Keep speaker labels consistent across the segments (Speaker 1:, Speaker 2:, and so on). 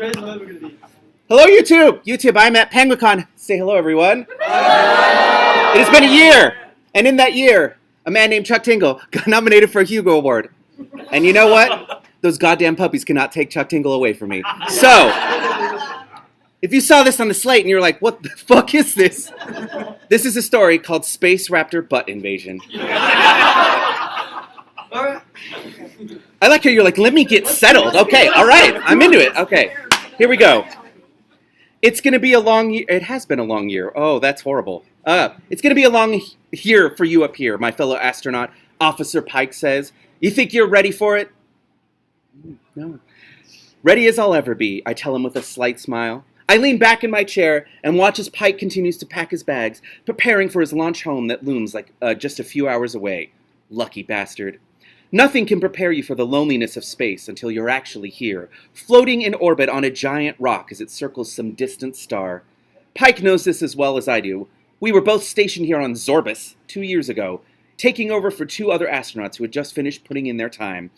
Speaker 1: Hello, YouTube! YouTube, I'm at PenguinCon. Say hello, everyone. It has been a year, and in that year, a man named Chuck Tingle got nominated for a Hugo Award. And you know what? Those goddamn puppies cannot take Chuck Tingle away from me. So, if you saw this on the slate and you're like, what the fuck is this? This is a story called Space Raptor Butt Invasion. I like how you're like, let me get settled. Okay, all right, I'm into it. Okay, here we go. It's going to be a long year. It has been a long year. Oh, that's horrible. It's going to be a long year for you up here, my fellow astronaut, Officer Pike says. You think you're ready for it? No. Ready as I'll ever be, I tell him with a slight smile. I lean back in my chair and watch as Pike continues to pack his bags, preparing for his launch home that looms like just a few hours away. Lucky bastard. Nothing can prepare you for the loneliness of space until you're actually here, floating in orbit on a giant rock as it circles some distant star. Pike knows this as well as I do. We were both stationed here on Zorbus 2 years ago, taking over for 2 other astronauts who had just finished putting in their time.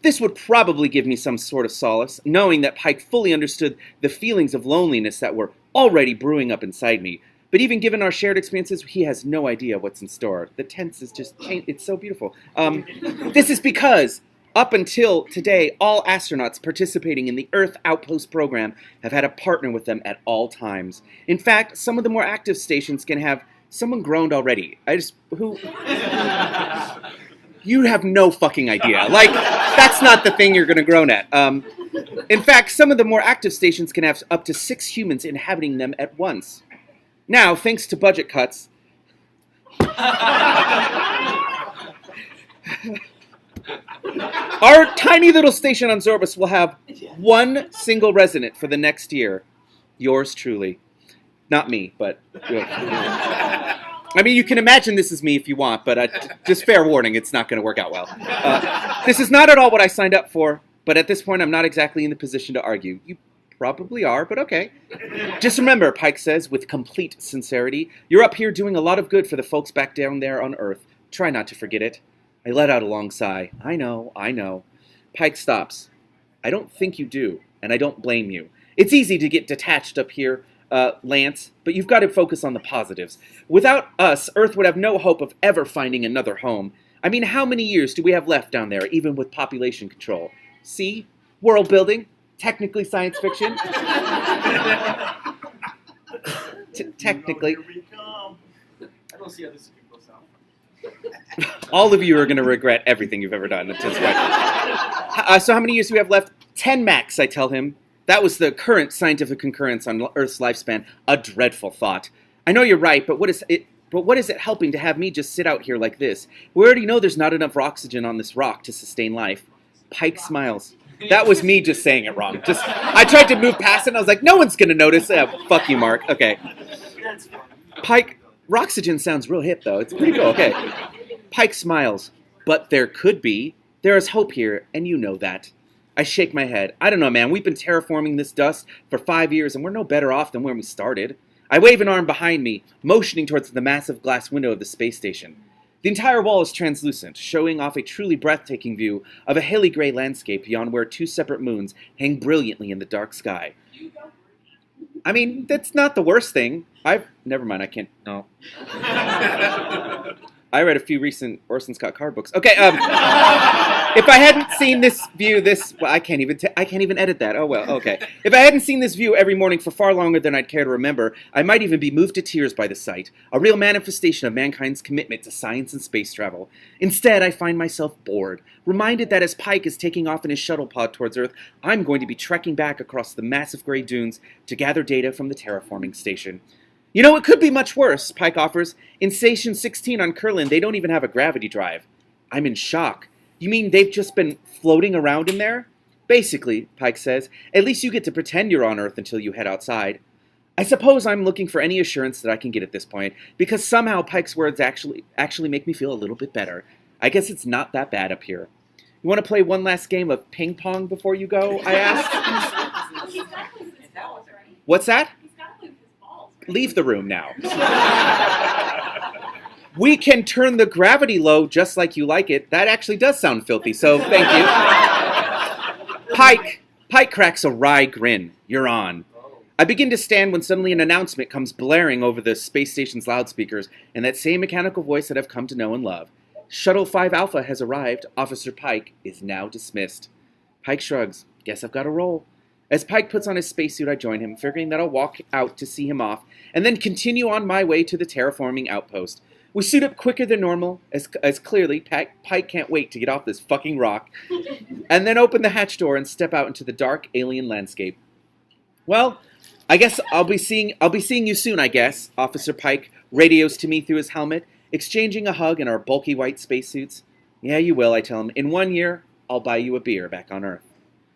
Speaker 1: This would probably give me some sort of solace, knowing that Pike fully understood the feelings of loneliness that were already brewing up inside me. But even given our shared experiences, he has no idea what's in store. The tense is just, it's so beautiful. This is because, up until today, all astronauts participating in the Earth Outpost program have had a partner with them at all times. In fact, some of the more active stations can have someone groaned already. You have no fucking idea. Like, that's not the thing you're going to groan at. In fact, some of the more active stations can have up to 6 humans inhabiting them at once. Now, thanks to budget cuts, our tiny little station on Zorbus will have 1 single resident for the next year. Yours truly. Not me, but... I mean, you can imagine this is me if you want, but just fair warning, it's not going to work out well. This is not at all what I signed up for, but at this point I'm not exactly in the position to argue. You probably are, but okay. Just remember, Pike says, with complete sincerity, you're up here doing a lot of good for the folks back down there on Earth. Try not to forget it. I let out a long sigh. I know. Pike stops. I don't think you do, and I don't blame you. It's easy to get detached up here, Lance, but you've got to focus on the positives. Without us, Earth would have no hope of ever finding another home. I mean, how many years do we have left down there, even with population control? See? World building. Technically science fiction. Technically.
Speaker 2: I don't see how this can go south.
Speaker 1: All of you are going to regret everything you've ever done at this point. So how many years do we have left? 10 max, I tell him. That was the current scientific concurrence on Earth's lifespan. A dreadful thought. I know you're right, but what is it helping to have me just sit out here like this? We already know there's not enough oxygen on this rock to sustain life. Pike smiles. That was me just saying it wrong. I tried to move past it, and I was like, no one's going to notice. Fuck you, Mark. Okay. Pike, Roxygen sounds real hip, though. It's pretty cool. Okay. Pike smiles. But there could be. There is hope here, and you know that. I shake my head. I don't know, man. We've been terraforming this dust for 5 years, and we're no better off than when we started. I wave an arm behind me, motioning towards the massive glass window of the space station. The entire wall is translucent, showing off a truly breathtaking view of a hilly gray landscape beyond where 2 separate moons hang brilliantly in the dark sky. I mean, that's not the worst thing. Never mind, I can't... No. I read a few recent Orson Scott Card books. Okay, if I hadn't seen this view, well, I can't even edit that. Oh, well, okay. If I hadn't seen this view every morning for far longer than I'd care to remember, I might even be moved to tears by the sight, a real manifestation of mankind's commitment to science and space travel. Instead, I find myself bored, reminded that as Pike is taking off in his shuttle pod towards Earth, I'm going to be trekking back across the massive gray dunes to gather data from the terraforming station. You know, it could be much worse, Pike offers. In Station 16 on Curlin, they don't even have a gravity drive. I'm in shock. You mean they've just been floating around in there? Basically, Pike says, at least you get to pretend you're on Earth until you head outside. I suppose I'm looking for any assurance that I can get at this point, because somehow Pike's words actually make me feel a little bit better. I guess it's not that bad up here. You want to play one last game of ping pong before you go? I asked. What's that? Leave the room now. We can turn the gravity low just like you like it. That actually does sound filthy, so thank you. Pike, Pike cracks a wry grin. You're on. I begin to stand when suddenly an announcement comes blaring over the space station's loudspeakers, and that same mechanical voice that I've come to know and love. Shuttle 5 Alpha has arrived. Officer Pike is now dismissed. Pike shrugs. Guess I've got to roll. As Pike puts on his spacesuit, I join him, figuring that I'll walk out to see him off, and then continue on my way to the terraforming outpost. We suit up quicker than normal, as clearly Pike can't wait to get off this fucking rock, and then open the hatch door and step out into the dark alien landscape. Well, I guess I'll be seeing you soon, I guess, Officer Pike radios to me through his helmet, exchanging a hug in our bulky white spacesuits. Yeah, you will, I tell him. In 1 year, I'll buy you a beer back on Earth.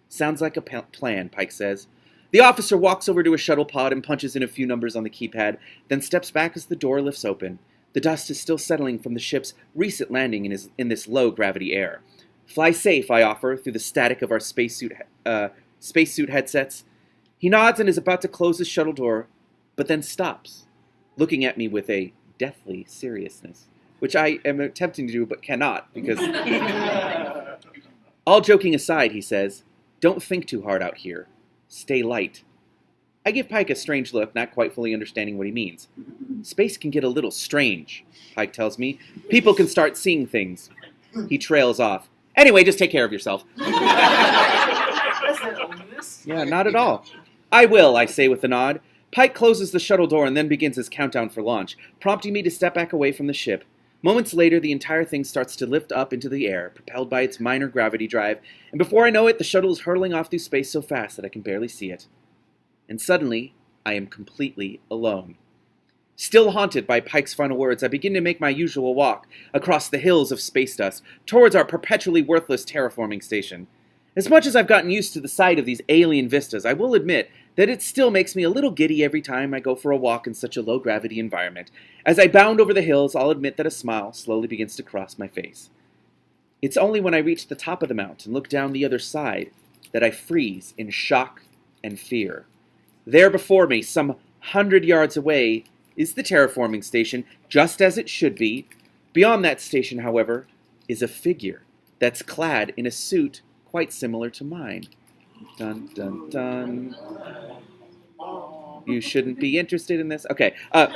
Speaker 1: Sounds like a plan, Pike says. The officer walks over to a shuttle pod and punches in a few numbers on the keypad, then steps back as the door lifts open. The dust is still settling from the ship's recent landing in this low-gravity air. Fly safe, I offer, through the static of our spacesuit headsets. He nods and is about to close the shuttle door, but then stops, looking at me with a deathly seriousness, which I am attempting to do but cannot, because... All joking aside, he says, don't think too hard out here. Stay light. I give Pike a strange look, not quite fully understanding what he means. Space can get a little strange, Pike tells me. People can start seeing things. He trails off. Anyway, just take care of yourself. Yeah, not at all. I will, I say with a nod. Pike closes the shuttle door and then begins his countdown for launch, prompting me to step back away from the ship. Moments later, the entire thing starts to lift up into the air, propelled by its minor gravity drive, and before I know it, the shuttle is hurtling off through space so fast that I can barely see it. And suddenly, I am completely alone. Still haunted by Pike's final words, I begin to make my usual walk across the hills of space dust towards our perpetually worthless terraforming station. As much as I've gotten used to the sight of these alien vistas, I will admit that it still makes me a little giddy every time I go for a walk in such a low-gravity environment. As I bound over the hills, I'll admit that a smile slowly begins to cross my face. It's only when I reach the top of the mountain and look down the other side that I freeze in shock and fear. There before me, some 100 yards away, is the terraforming station, just as it should be. Beyond that station, however, is a figure that's clad in a suit quite similar to mine. Dun, dun, dun. You shouldn't be interested in this. Okay. The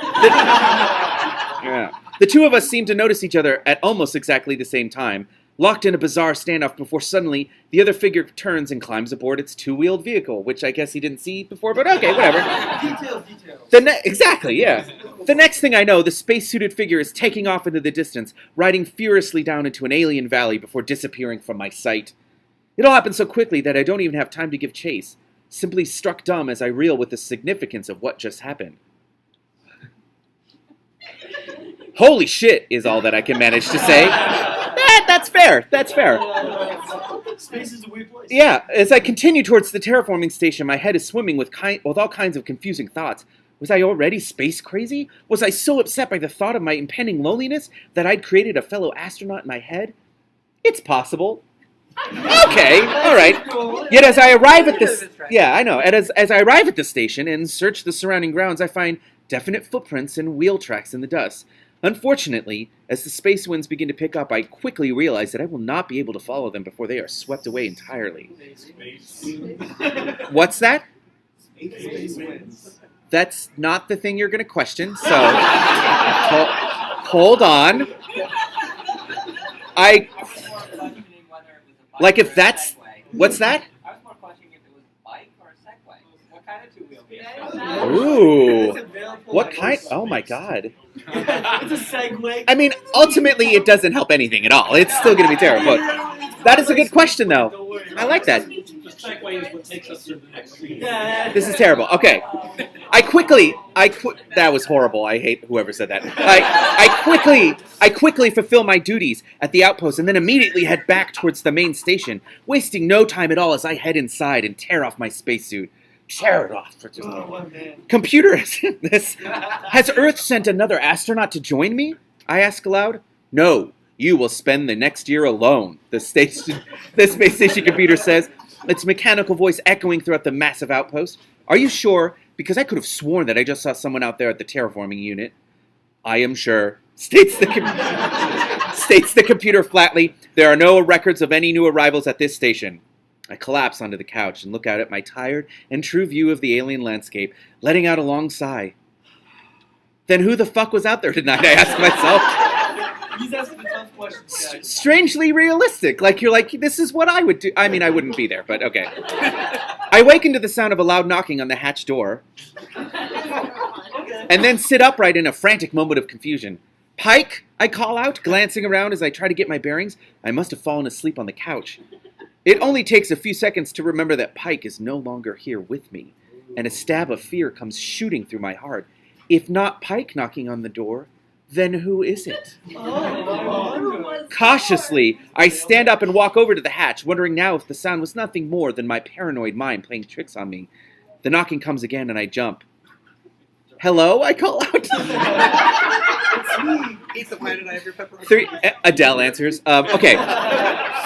Speaker 1: two of us seem to notice each other at almost exactly the same time, locked in a bizarre standoff before suddenly the other figure turns and climbs aboard its two-wheeled vehicle, which I guess he didn't see before, but okay, whatever.
Speaker 2: Details.
Speaker 1: Exactly, yeah. The next thing I know, the space-suited figure is taking off into the distance, riding furiously down into an alien valley before disappearing from my sight. It all happened so quickly that I don't even have time to give chase, simply struck dumb as I reel with the significance of what just happened. Holy shit is all that I can manage to say. That's fair.
Speaker 2: Space is a weird place.
Speaker 1: Yeah, as I continue towards the terraforming station, my head is swimming with all kinds of confusing thoughts. Was I already space crazy? Was I so upset by the thought of my impending loneliness that I'd created a fellow astronaut in my head? It's possible. Okay, all right. Yet as I arrive at this... Yeah, I know. And as I arrive at the station and search the surrounding grounds, I find definite footprints and wheel tracks in the dust. Unfortunately, as the space winds begin to pick up, I quickly realize that I will not be able to follow them before they are swept away entirely. What's that?
Speaker 2: Space winds.
Speaker 1: That's not the thing you're going to question, so hold on. Like if that's... What's that?
Speaker 3: I was more questioning if it was a bike or a Segway. What kind of two-wheel vehicle?
Speaker 1: Ooh. What kind? Oh my god.
Speaker 2: It's a Segway.
Speaker 1: I mean, ultimately it doesn't help anything at all. It's still going to be terrible. But that is a good question, though. I like that.
Speaker 2: The Segway is what takes us to the next scene.
Speaker 1: This is terrible. Okay. That was horrible. I hate whoever said that. I quickly fulfill my duties at the outpost and then immediately head back towards the main station, wasting no time at all as I head inside and tear off my spacesuit. Tear it off. For just Computer, has Earth sent another astronaut to join me? I ask aloud. No, you will spend the next year alone, the space station computer says, its mechanical voice echoing throughout the massive outpost. Are you sure? Because I could have sworn that I just saw someone out there at the terraforming unit. I am sure, states the computer flatly. There are no records of any new arrivals at this station. I collapse onto the couch and look out at my tired and true view of the alien landscape, letting out a long sigh. Then who the fuck was out there tonight, I ask myself.
Speaker 2: He's asking the tough questions, guys.
Speaker 1: Strangely realistic. Like, you're like, this is what I would do. I mean, I wouldn't be there, but okay. I awaken to the sound of a loud knocking on the hatch door, and then sit upright in a frantic moment of confusion. Pike, I call out, glancing around as I try to get my bearings. I must have fallen asleep on the couch. It only takes a few seconds to remember that Pike is no longer here with me, and a stab of fear comes shooting through my heart. If not Pike knocking on the door, then who is it? Cautiously, I stand up and walk over to the hatch, wondering now if the sound was nothing more than my paranoid mind playing tricks on me. The knocking comes again, and I jump. Hello, I call out.
Speaker 2: It's me.
Speaker 4: Eat the planet I have your pepperoni.
Speaker 1: Adele answers. Okay.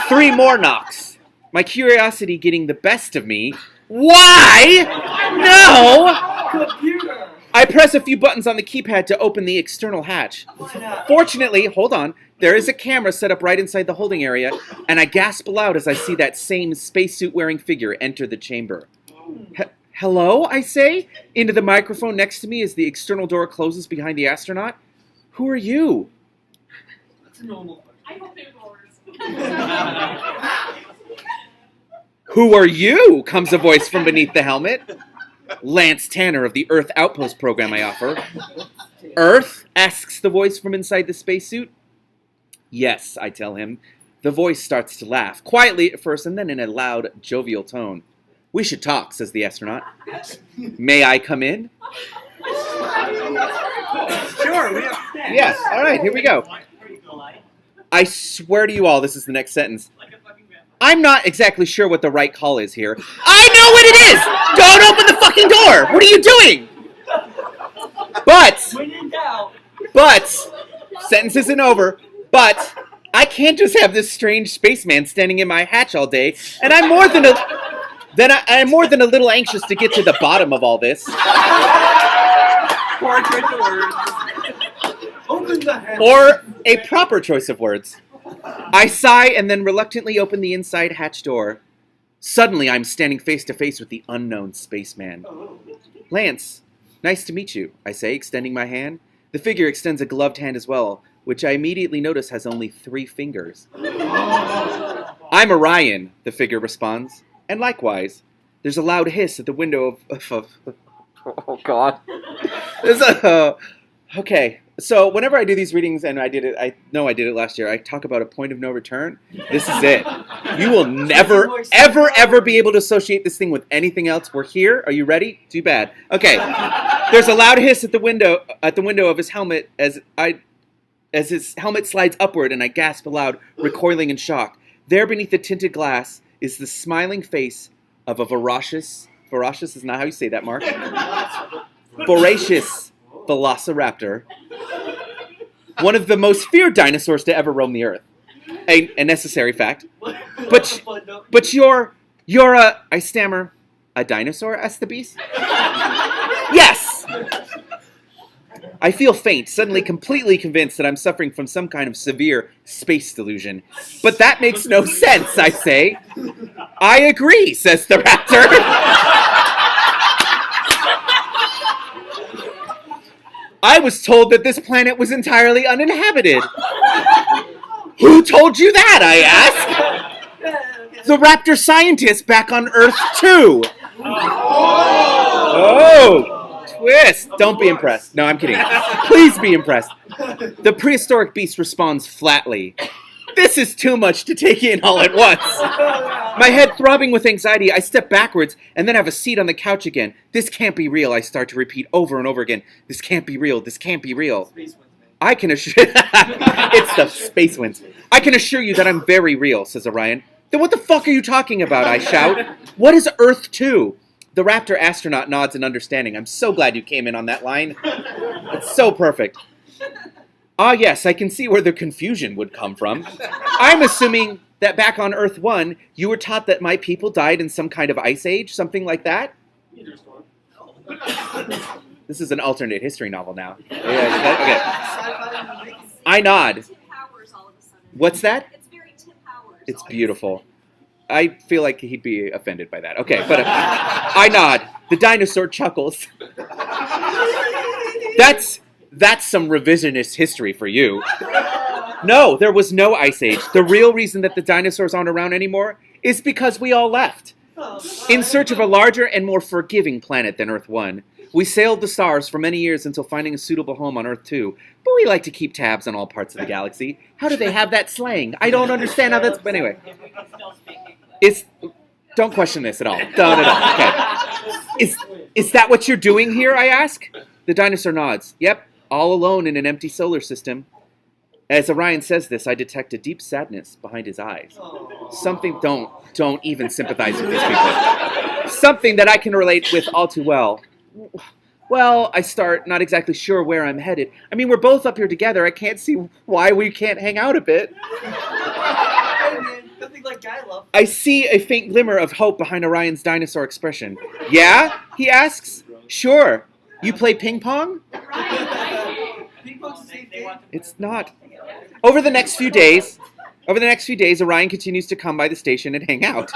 Speaker 1: 3 more knocks. My curiosity getting the best of me. Why? No!
Speaker 2: Computer.
Speaker 1: I press a few buttons on the keypad to open the external hatch. Fortunately, hold on, there is a camera set up right inside the holding area, and I gasp aloud as I see that same spacesuit-wearing figure enter the chamber. Hello, I say, into the microphone next to me as the external door closes behind the astronaut. Who are you?
Speaker 2: That's a normal question.
Speaker 5: I hope it roars.
Speaker 1: Who are you? Comes a voice from beneath the helmet. Lance Tanner of the Earth Outpost program, I offer. Earth? Asks the voice from inside the spacesuit. Yes, I tell him. The voice starts to laugh, quietly at first and then in a loud, jovial tone. We should talk, says the astronaut. May I come in?
Speaker 4: Sure, we have.
Speaker 1: Yes, all right, here we go. I swear to you all, this is the next sentence. I'm not exactly sure what the right call is here. I know what it is! Don't open the fucking door! What are you doing?
Speaker 2: When in doubt.
Speaker 1: But, sentence isn't over, but I can't just have this strange spaceman standing in my hatch all day, and I'm more than a little anxious to get to the bottom of all this.
Speaker 4: Poor choice of words.
Speaker 2: Open the hatch.
Speaker 1: Or a proper choice of words. I sigh and then reluctantly open the inside hatch door. Suddenly, I'm standing face to face with the unknown spaceman. Lance, nice to meet you, I say, extending my hand. The figure extends a gloved hand as well, which I immediately notice has only 3 fingers. I'm Orion, the figure responds. And likewise, there's a loud hiss at the window of oh, God. Okay. So whenever I do these readings, and I did it last year, I talk about a point of no return. This is it. You will never, ever be able to associate this thing with anything else. We're here. Are you ready? Too bad. Okay. There's a loud hiss at the window of his helmet as his helmet slides upward, and I gasp aloud, recoiling in shock. There beneath the tinted glass is the smiling face of a voracious is not how you say that, Mark. Voracious Velociraptor. One of the most feared dinosaurs to ever roam the earth. A necessary fact. But you're I stammer, a dinosaur? Asks the beast. Yes! I feel faint, suddenly completely convinced that I'm suffering from some kind of severe space delusion. But that makes no sense, I say. I agree, says the raptor. I was told that this planet was entirely uninhabited. Who told you that, I ask? The raptor scientist back on Earth 2. Oh, twist. Don't be impressed. No, I'm kidding. Please be impressed. The prehistoric beast responds flatly. This is too much to take in all at once. My head throbbing with anxiety, I step backwards and then have a seat on the couch again. This can't be real, I start to repeat over and over again. This can't be real. This can't be real. I can assure it's the space winds. I can assure you that I'm very real, says Orion. Then what the fuck are you talking about, I shout. What is Earth 2? The Raptor astronaut nods in understanding. I'm so glad you came in on that line. It's so perfect. Ah, yes, I can see where the confusion would come from. I'm assuming that back on Earth 1, you were taught that my people died in some kind of ice age, something like that? This is an alternate history novel now. Yeah, okay. I nod.
Speaker 5: Tim Powers all of a sudden.
Speaker 1: What's that?
Speaker 5: It's very Tim Powers.
Speaker 1: It's beautiful. I feel like he'd be offended by that. Okay, but I nod. The dinosaur chuckles. That's some revisionist history for you. No, there was no ice age. The real reason that the dinosaurs aren't around anymore is because we all left. In search of a larger and more forgiving planet than Earth 1. We sailed the stars for many years until finding a suitable home on Earth 2. But we like to keep tabs on all parts of the galaxy. How do they have that slang? I don't understand how that's... But anyway. Don't question this at all. Don't at all. Okay. Is that what you're doing here, I ask? The dinosaur nods. Yep, all alone in an empty solar system. As Orion says this, I detect a deep sadness behind his eyes. Something... Don't even sympathize with these people. Something that I can relate with all too well. Well, I start, not exactly sure where I'm headed. I mean, we're both up here together. I can't see why we can't hang out a bit. I see a faint glimmer of hope behind Orion's dinosaur expression. Yeah? He asks. Sure. You play ping pong? It's not. Over the next few days, Orion continues to come by the station and hang out.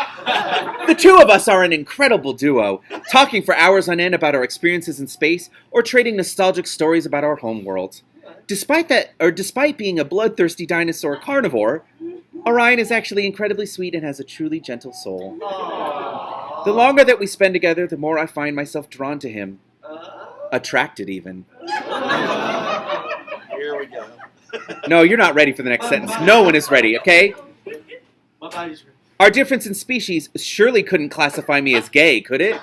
Speaker 1: The two of us are an incredible duo, talking for hours on end about our experiences in space or trading nostalgic stories about our home world. Despite being a bloodthirsty dinosaur carnivore, Orion is actually incredibly sweet and has a truly gentle soul. The longer that we spend together, the more I find myself drawn to him. Attracted, even.
Speaker 2: Here we go.
Speaker 1: No, you're not ready for the next sentence. No one is ready, okay?
Speaker 2: My body's ready.
Speaker 1: Our difference in species surely couldn't classify me as gay, could it?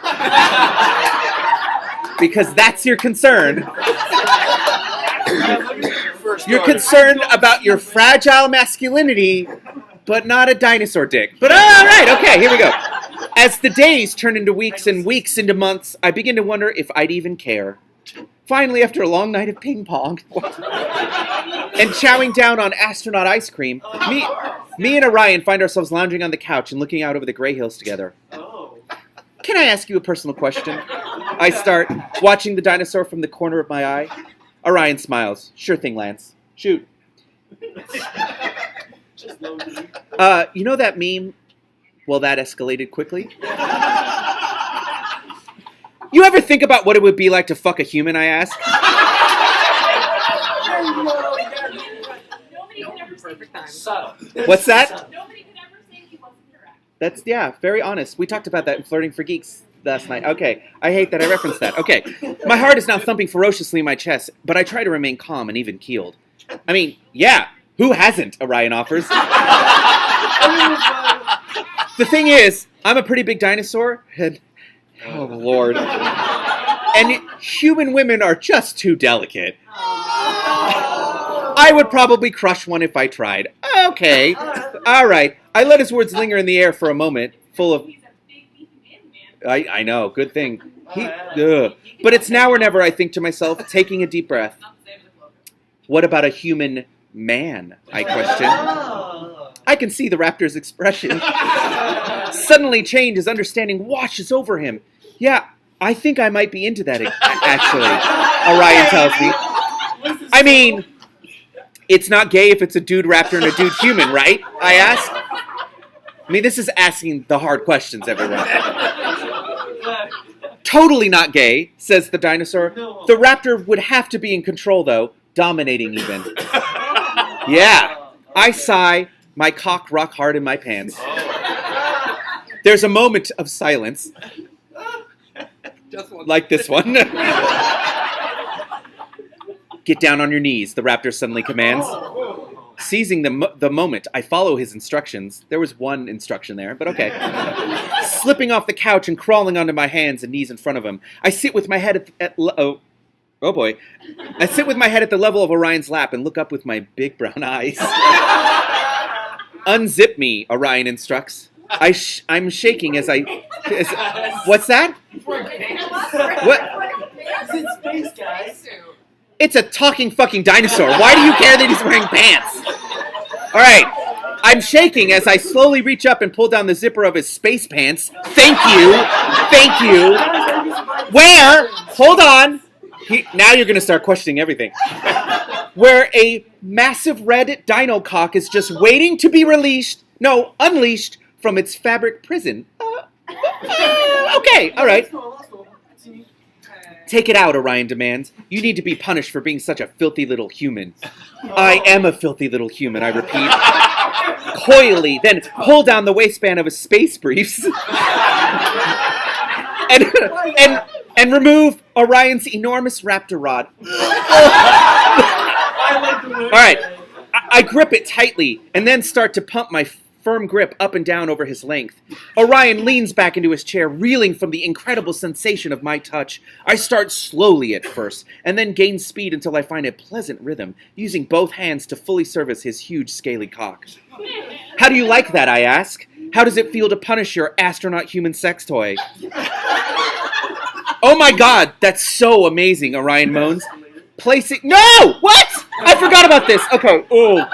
Speaker 1: Because that's your concern. You're concerned about your fragile masculinity, but not a dinosaur dick. But all right, okay, here we go. As the days turn into weeks and weeks into months, I begin to wonder if I'd even care. Finally, after a long night of ping pong and chowing down on astronaut ice cream, me and Orion find ourselves lounging on the couch and looking out over the gray hills together. Can I ask you a personal question? I start, watching the dinosaur from the corner of my eye. Orion smiles. Sure thing, Lance. Shoot. You know that meme? Well, that escalated quickly. You ever think about what it would be like to fuck a human, I ask? What's that?
Speaker 5: Nobody could ever say he wasn't direct.
Speaker 1: That's, yeah, very honest. We talked about that in Flirting for Geeks last night. Okay, I hate that I referenced that. Okay, my heart is now thumping ferociously in my chest, but I try to remain calm and even-keeled. I mean, yeah, who hasn't, Orion offers. The thing is, I'm a pretty big dinosaur, and... oh, Lord. And human women are just too delicate. I would probably crush one if I tried. Okay. All right. I let his words linger in the air for a moment, full of...
Speaker 5: He's a big beefy man.
Speaker 1: I know. Good thing. But it's now or never, I think to myself, taking a deep breath. What about a human man? I question. I can see the raptor's expression suddenly change as understanding washes over him. Yeah, I think I might be into that, actually, Orion tells me. I mean, it's not gay if it's a dude raptor and a dude human, right? I ask. I mean, this is asking the hard questions, everyone. Totally not gay, says the dinosaur. The raptor would have to be in control, though, dominating even. Yeah, I sigh, my cock rock hard in my pants. There's a moment of silence. Like this one. Get down on your knees, the raptor suddenly commands. Seizing the moment, I follow his instructions. There was one instruction there, but okay. Slipping off the couch and crawling onto my hands and knees in front of him, I sit with my head oh boy. I sit with my head at the level of Orion's lap and look up with my big brown eyes. Unzip me, Orion instructs. I'm shaking as what's that? What?
Speaker 2: It's in space, guys.
Speaker 1: It's a talking fucking dinosaur. Why do you care that he's wearing pants? All right. I'm shaking as I slowly reach up and pull down the zipper of his space pants. Thank you. Thank you. Where? Hold on. Now you're going to start questioning everything. Where a massive red dino cock is just waiting to be unleashed from its fabric prison. Okay, all right. Take it out, Orion demands. You need to be punished for being such a filthy little human. I am a filthy little human, I repeat. Coyly, then pull down the waistband of his space briefs and remove Orion's enormous raptor rod. All right, I grip it tightly and then start to pump my firm grip up and down over his length. Orion leans back into his chair, reeling from the incredible sensation of my touch. I start slowly at first, and then gain speed until I find a pleasant rhythm, using both hands to fully service his huge scaly cock. How do you like that, I ask? How does it feel to punish your astronaut human sex toy? Oh my god, that's so amazing, Orion moans. Placing... No! What? I forgot about this. Okay. Oh.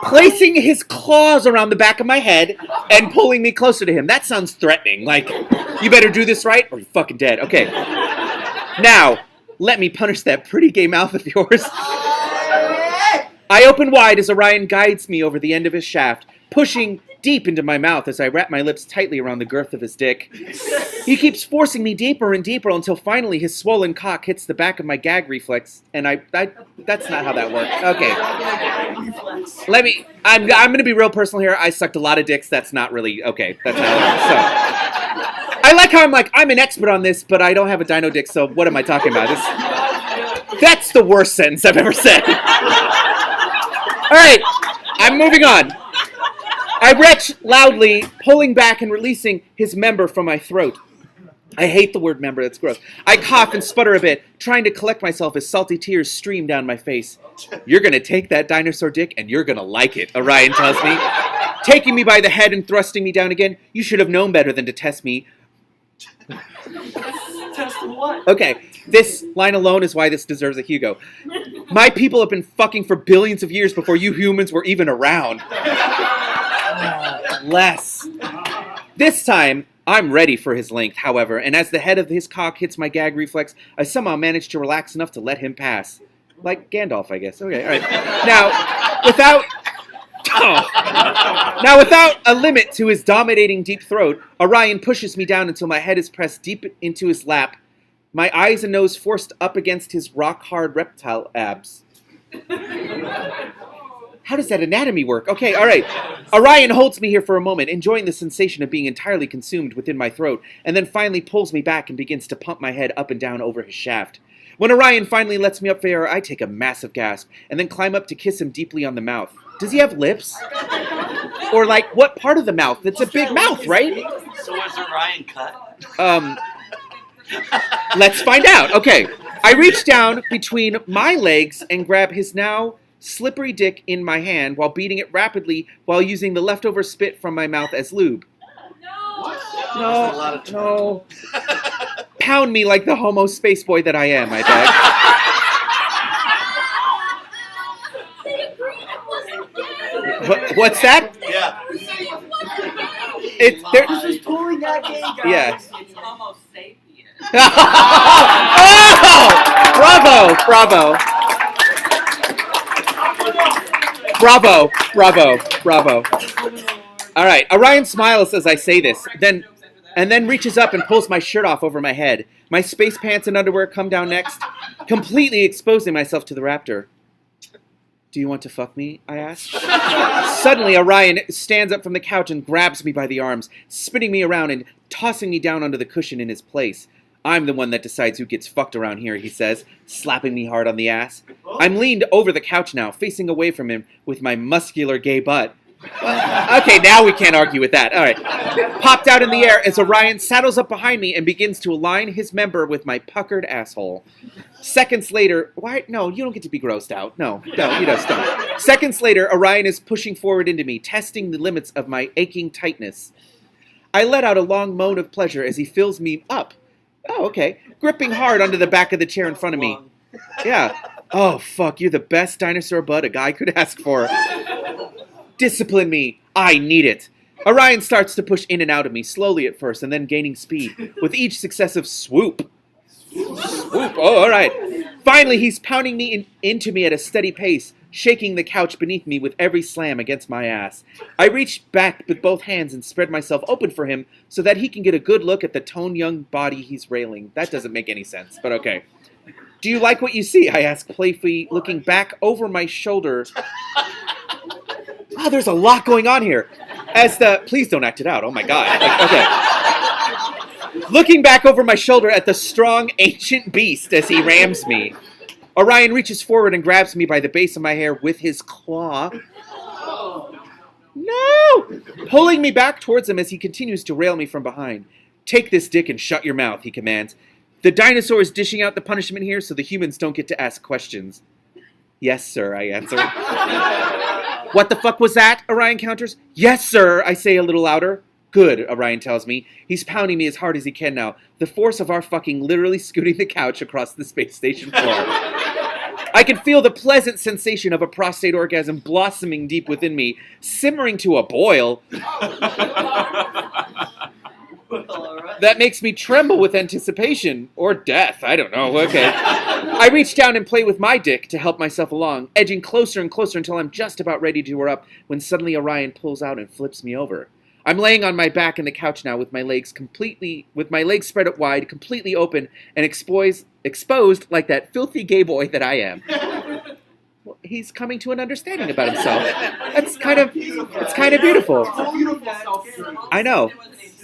Speaker 1: Placing his claws around the back of my head and pulling me closer to him. That sounds threatening. Like, you better do this right or you're fucking dead. Okay. Now, let me punish that pretty gay mouth of yours. I open wide as Orion guides me over the end of his shaft, pushing deep into my mouth as I wrap my lips tightly around the girth of his dick. He keeps forcing me deeper and deeper until finally his swollen cock hits the back of my gag reflex, and that's not how that works. Okay. I'm going to be real personal here. I sucked a lot of dicks. That's not really, okay. That's not how it works. So, I like how I'm an expert on this, but I don't have a dino dick, so what am I talking about? That's the worst sentence I've ever said. All right, I'm moving on. I retch loudly, pulling back and releasing his member from my throat. I hate the word member, that's gross. I cough and sputter a bit, trying to collect myself as salty tears stream down my face. You're going to take that dinosaur dick and you're going to like it, Orion tells me. Taking me by the head and thrusting me down again, you should have known better than to test me.
Speaker 2: Test what?
Speaker 1: Okay, this line alone is why this deserves a Hugo. My people have been fucking for billions of years before you humans were even around. Less. This time, I'm ready for his length, however, and as the head of his cock hits my gag reflex, I somehow manage to relax enough to let him pass. Like Gandalf, I guess. Okay, all right. Now, without a limit to his dominating deep throat, Orion pushes me down until my head is pressed deep into his lap, my eyes and nose forced up against his rock-hard reptile abs. How does that anatomy work? Okay, all right. Orion holds me here for a moment, enjoying the sensation of being entirely consumed within my throat, and then finally pulls me back and begins to pump my head up and down over his shaft. When Orion finally lets me up for air, I take a massive gasp, and then climb up to kiss him deeply on the mouth. Does he have lips? Or, like, what part of the mouth? It's a big mouth, right?
Speaker 6: So was Orion cut?
Speaker 1: Let's find out. Okay. I reach down between my legs and grab his now slippery dick in my hand while beating it rapidly while using the leftover spit from my mouth as lube. No. Pound me like the homo space boy that I am, I beg. What's that?
Speaker 6: Yeah.
Speaker 1: It's there.
Speaker 2: This is totally not gay, guys.
Speaker 1: Yeah.
Speaker 3: It's Homo sapien.
Speaker 1: Oh! Bravo. All right, Orion smiles as I say this, then reaches up and pulls my shirt off over my head. My space pants and underwear come down next, completely exposing myself to the Raptor. Do you want to fuck me? I ask. Suddenly, Orion stands up from the couch and grabs me by the arms, spinning me around and tossing me down onto the cushion in his place. I'm the one that decides who gets fucked around here, he says, slapping me hard on the ass. I'm leaned over the couch now, facing away from him with my muscular gay butt. Okay, now we can't argue with that. All right. Popped out in the air as Orion saddles up behind me and begins to align his member with my puckered asshole. Seconds later, no, you don't get to be grossed out. No, you just don't. Seconds later, Orion is pushing forward into me, testing the limits of my aching tightness. I let out a long moan of pleasure as he fills me up. Oh, okay. Gripping hard onto the back of the chair in front of me. Yeah. Oh, fuck, you're the best dinosaur butt a guy could ask for. Discipline me. I need it. Orion starts to push in and out of me, slowly at first, and then gaining speed, with each successive swoop. Swoop. Oh, all right. Finally, he's pounding me into me at a steady pace, shaking the couch beneath me with every slam against my ass. I reach back with both hands and spread myself open for him so that he can get a good look at the toned young body he's railing. That doesn't make any sense, but okay. Do you like what you see? I ask playfully, looking back over my shoulder. Wow, there's a lot going on here. Please don't act it out. Oh my God. Okay. Looking back over my shoulder at the strong, ancient beast as he rams me. Orion reaches forward and grabs me by the base of my hair with his claw. No! Pulling me back towards him as he continues to rail me from behind. Take this dick and shut your mouth, he commands. The dinosaur is dishing out the punishment here so the humans don't get to ask questions. Yes, sir, I answer. What the fuck was that? Orion counters. Yes, sir, I say a little louder. Good, Orion tells me. He's pounding me as hard as he can now. The force of our fucking literally scooting the couch across the space station floor. I can feel the pleasant sensation of a prostate orgasm blossoming deep within me, simmering to a boil. That makes me tremble with anticipation. Or death, I don't know, okay. I reach down and play with my dick to help myself along, edging closer and closer until I'm just about ready to her up, when suddenly Orion pulls out and flips me over. I'm laying on my back in the couch now with my legs spread out wide, completely open, and exposed like that filthy gay boy that I am. Well, he's coming to an understanding about himself. It's kind of beautiful. I know.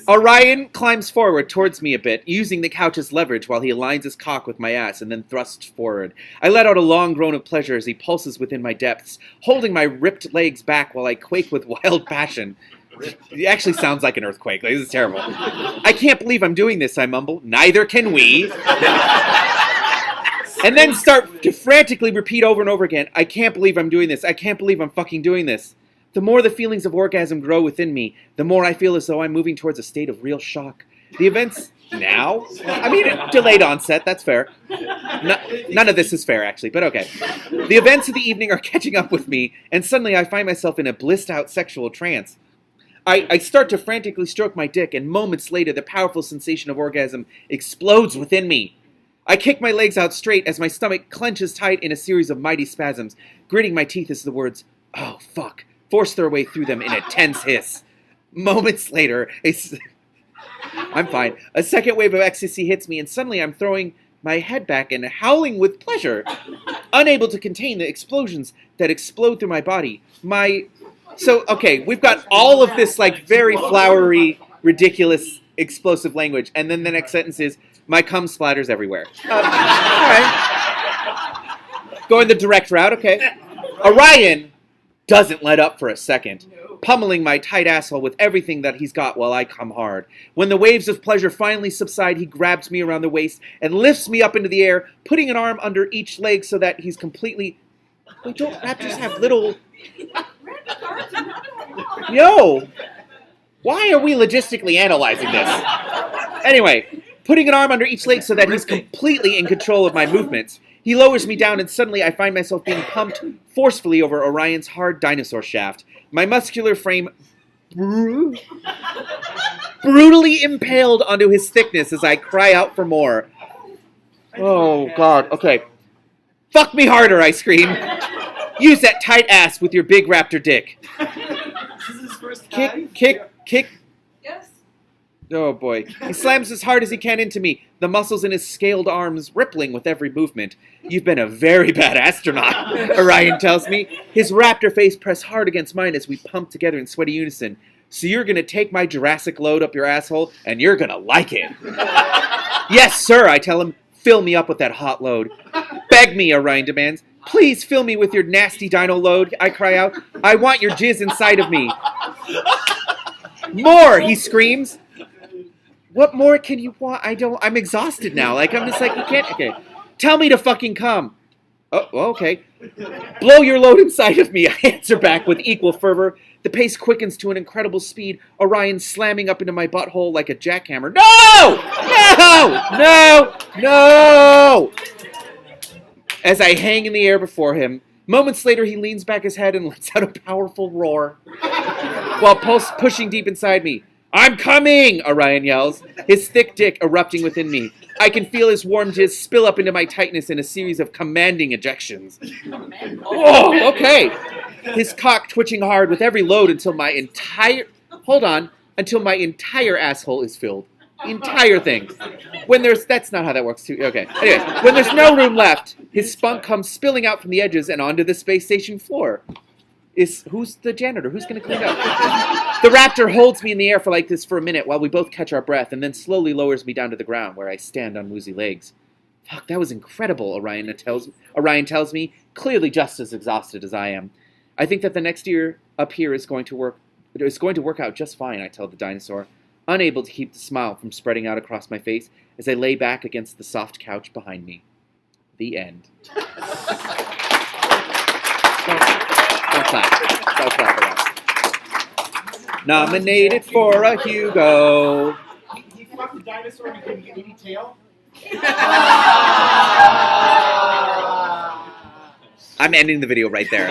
Speaker 1: Orion climbs forward towards me a bit, using the couch as leverage while he aligns his cock with my ass and then thrusts forward. I let out a long groan of pleasure as he pulses within my depths, holding my ripped legs back while I quake with wild passion. It actually sounds like an earthquake. Like, this is terrible. I can't believe I'm doing this, I mumble. Neither can we. And then start to frantically repeat over and over again. I can't believe I'm doing this. I can't believe I'm fucking doing this. The more the feelings of orgasm grow within me, the more I feel as though I'm moving towards a state of real shock. The events now? I mean, delayed onset, that's fair. None of this is fair, actually, but okay. The events of the evening are catching up with me, and suddenly I find myself in a blissed-out sexual trance. I start to frantically stroke my dick, and moments later, the powerful sensation of orgasm explodes within me. I kick my legs out straight as my stomach clenches tight in a series of mighty spasms, gritting my teeth as the words, "Oh, fuck," force their way through them in a tense hiss. Moments later, I'm fine. A second wave of ecstasy hits me, and suddenly I'm throwing my head back and howling with pleasure, unable to contain the explosions that explode through my body. So, okay, we've got all of this, like, very flowery, ridiculous, explosive language, and then the next sentence is, my cum splatters everywhere. All right. Going the direct route, okay. Orion doesn't let up for a second, pummeling my tight asshole with everything that he's got while I come hard. When the waves of pleasure finally subside, he grabs me around the waist and lifts me up into the air, putting an arm under each leg so that he's completely... Wait, don't raptors have little... Yo! Why are we logistically analyzing this? Anyway, putting an arm under each leg so that he's completely in control of my movements. He lowers me down, and suddenly I find myself being pumped forcefully over Orion's hard dinosaur shaft. My muscular frame brutally impaled onto his thickness as I cry out for more. Oh, God. Okay. Fuck me harder, I scream. Use that tight ass with your big raptor dick.
Speaker 2: This is his first time?
Speaker 1: Kick.
Speaker 3: Yes.
Speaker 1: Oh, boy. He slams as hard as he can into me, the muscles in his scaled arms rippling with every movement. You've been a very bad astronaut, Orion tells me. His raptor face pressed hard against mine as we pump together in sweaty unison. So you're going to take my Jurassic load up your asshole, and you're going to like it. Yes, sir, I tell him. Fill me up with that hot load. Beg me, Orion demands. Please fill me with your nasty dino load, I cry out. I want your jizz inside of me. More, he screams. What more can you want? I'm exhausted now. Like, I'm just like, you can't, okay. Tell me to fucking come. Oh, okay. Blow your load inside of me, I answer back with equal fervor. The pace quickens to an incredible speed, Orion slamming up into my butthole like a jackhammer. No! No! As I hang in the air before him, moments later he leans back his head and lets out a powerful roar while pushing deep inside me. I'm coming, Orion yells, his thick dick erupting within me. I can feel his warm jizz spill up into my tightness in a series of commanding ejections. Whoa, okay. His cock twitching hard with every load until my entire asshole is filled. The entire thing. That's not how that works too. Okay. Anyways, when there's no room left, his spunk comes spilling out from the edges and onto the space station floor. Who's the janitor? Who's going to clean up? The Raptor holds me in the air for a minute while we both catch our breath and then slowly lowers me down to the ground where I stand on woozy legs. Fuck, that was incredible, Orion tells me, clearly just as exhausted as I am. I think that the next year up here is going to work out just fine, I tell the dinosaur, unable to keep the smile from spreading out across my face as I lay back against the soft couch behind me. The end. Don't clap for that. Nominated for a Hugo.
Speaker 2: He fucked a dinosaur and he couldn't get any tail.
Speaker 1: I'm ending the video right there.